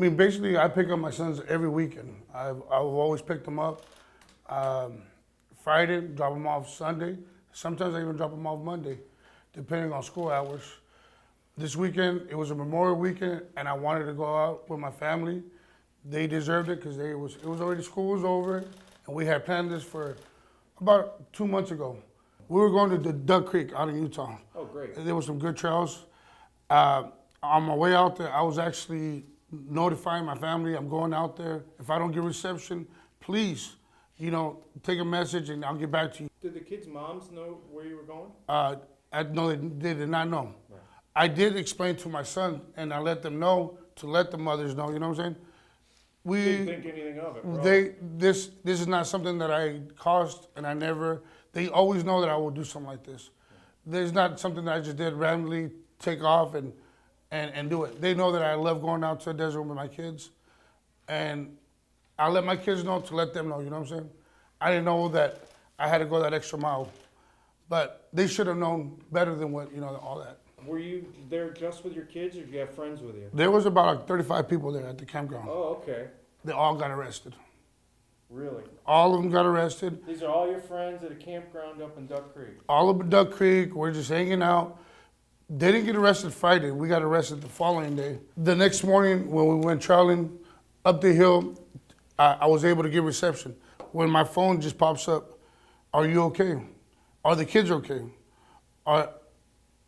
mean, basically, I pick up my sons every weekend. I've always picked them up Friday, drop them off Sunday. Sometimes I even drop them off Monday, depending on school hours. This weekend, it was a Memorial weekend, and I wanted to go out with my family. They deserved it because it was already, school was over, and we had planned this for about 2 months ago. We were going to the Duck Creek out in Utah. Oh, great. There were some good trails. On my way out there, I was actually notifying my family, I'm going out there. If I don't get reception, please, take a message and I'll get back to you. Did the kids' moms know where you were going? No, they did not know. Right. I did explain to my son, and I let them know to let the mothers know. You know what I'm saying? Didn't think anything of it, bro. This is not something that I caused, and I never. They always know that I will do something like this. There's not something that I just did randomly take off and do it. They know that I love going out to the desert with my kids, and I let my kids know to let them know. You know what I'm saying? I didn't know that I had to go that extra mile, but they should have known better than what all that. Were you there just with your kids, or did you have friends with you? There was about like 35 people there at the campground. Oh, okay. They all got arrested. Really? All of them got arrested. These are all your friends at a campground up in Duck Creek? All of Duck Creek, we're just hanging out. They didn't get arrested Friday. We got arrested the following day. The next morning when we went traveling up the hill, I was able to get reception. When my phone just pops up, are you okay? Are the kids okay?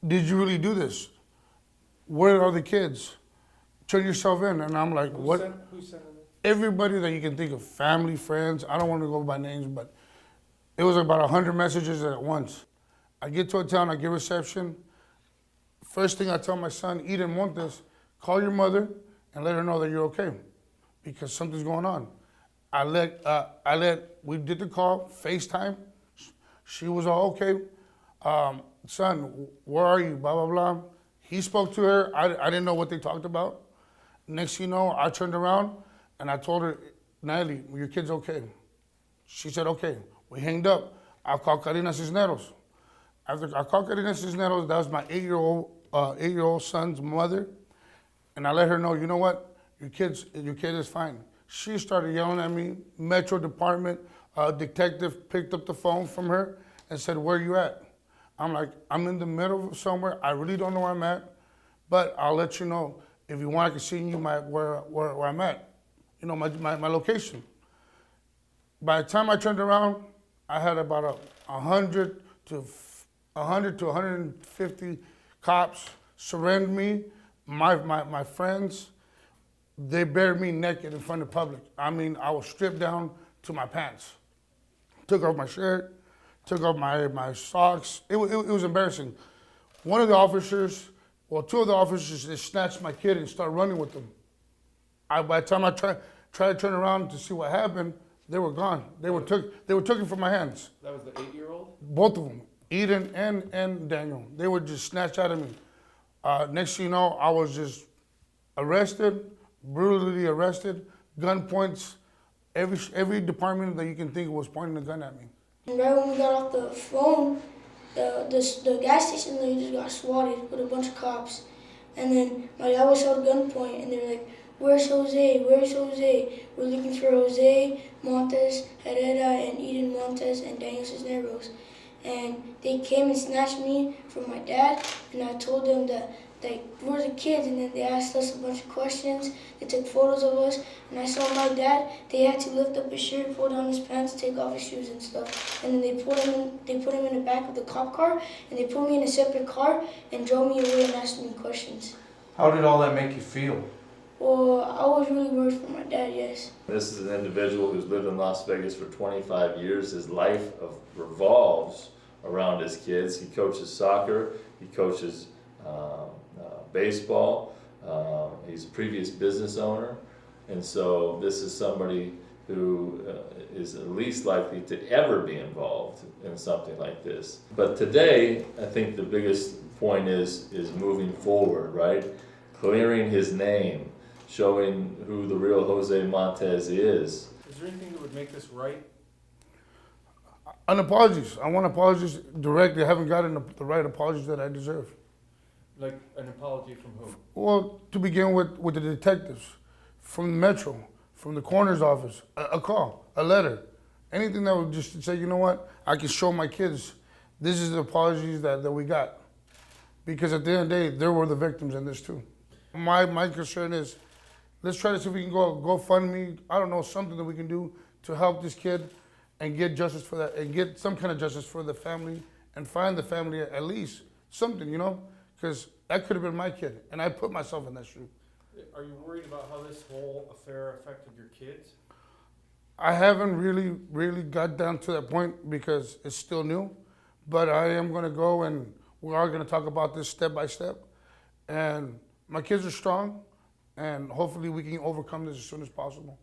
Did you really do this? Where are the kids? Turn yourself in. And I'm like, what? Who sent it? Everybody that you can think of, family, friends. I don't want to go by names, but it was about 100 messages at once. I get to a town, I get reception. First thing I tell my son, Eden Montes, call your mother and let her know that you're okay, because something's going on. We did the call, FaceTime. She was all okay. Son, where are you? Blah, blah, blah. He spoke to her. I didn't know what they talked about. Next thing you know, I turned around and I told her, Natalie, your kid's okay. She said, okay. We hanged up. I called Karina Cisneros. After I called Karina Cisneros, that was my eight-year-old son's mother. And I let her know, you know what? Your kid is fine. She started yelling at me. Metro Department detective picked up the phone from her and said, where you at? I'm like, I'm in the middle of somewhere. I really don't know where I'm at, but I'll let you know. If you want, I can send you where I'm at, my location. By the time I turned around, I had about 100 to 150 cops surround me. My friends, they buried me naked in front of the public. I mean, I was stripped down to my pants. Took off my shirt, took off my socks. It was embarrassing. One of the officers, two of the officers just snatched my kid and started running with them. By the time I tried to turn around to see what happened, they were gone. They were taken from my hands. That was the 8-year-old? Both of them, Eden and Daniel. They were just snatched out of me. Next thing you know, I was just arrested, brutally arrested, gun points. Every department that you can think of was pointing a gun at me. And right when we got off the phone, the gas station lady just got swatted with a bunch of cops. And then my dad was held at gunpoint, and they're like, where's Jose? Where's Jose? We're looking for Jose Montes, Herrera, and Eden Montes, and Daniel Cisneros. And they came and snatched me from my dad, and I told them that, we're the kids, and then they asked us a bunch of questions. They took photos of us, and I saw my dad. They had to lift up his shirt, pull down his pants, take off his shoes and stuff. And then they put him in the back of the cop car, and they put me in a separate car and drove me away and asked me questions. How did all that make you feel? Well, I was really worried for my dad, yes. This is an individual who's lived in Las Vegas for 25 years. His life revolves around his kids. He coaches soccer, he coaches baseball, he's a previous business owner, and so this is somebody who is the least likely to ever be involved in something like this. But today, I think the biggest point is moving forward, right? Clearing his name, showing who the real Jose Montes is. Is there anything that would make this right? An apologies. I want apologies directly. I haven't gotten the right apologies that I deserve. Like an apology from who? Well, to begin with the detectives. from the Metro, from the coroner's office, a call, a letter, anything that would just say, you know what, I can show my kids this is the apologies that we got. Because at the end of the day, there were the victims in this too. My concern is, let's try to see if we can go fund me, I don't know, something that we can do to help this kid and get justice for that, and get some kind of justice for the family, and find the family at least something, you know? Because that could have been my kid, and I put myself in that shoe. Are you worried about how this whole affair affected your kids? I haven't really got down to that point because it's still new, but I am gonna go and we are gonna talk about this step by step. And my kids are strong, and hopefully we can overcome this as soon as possible.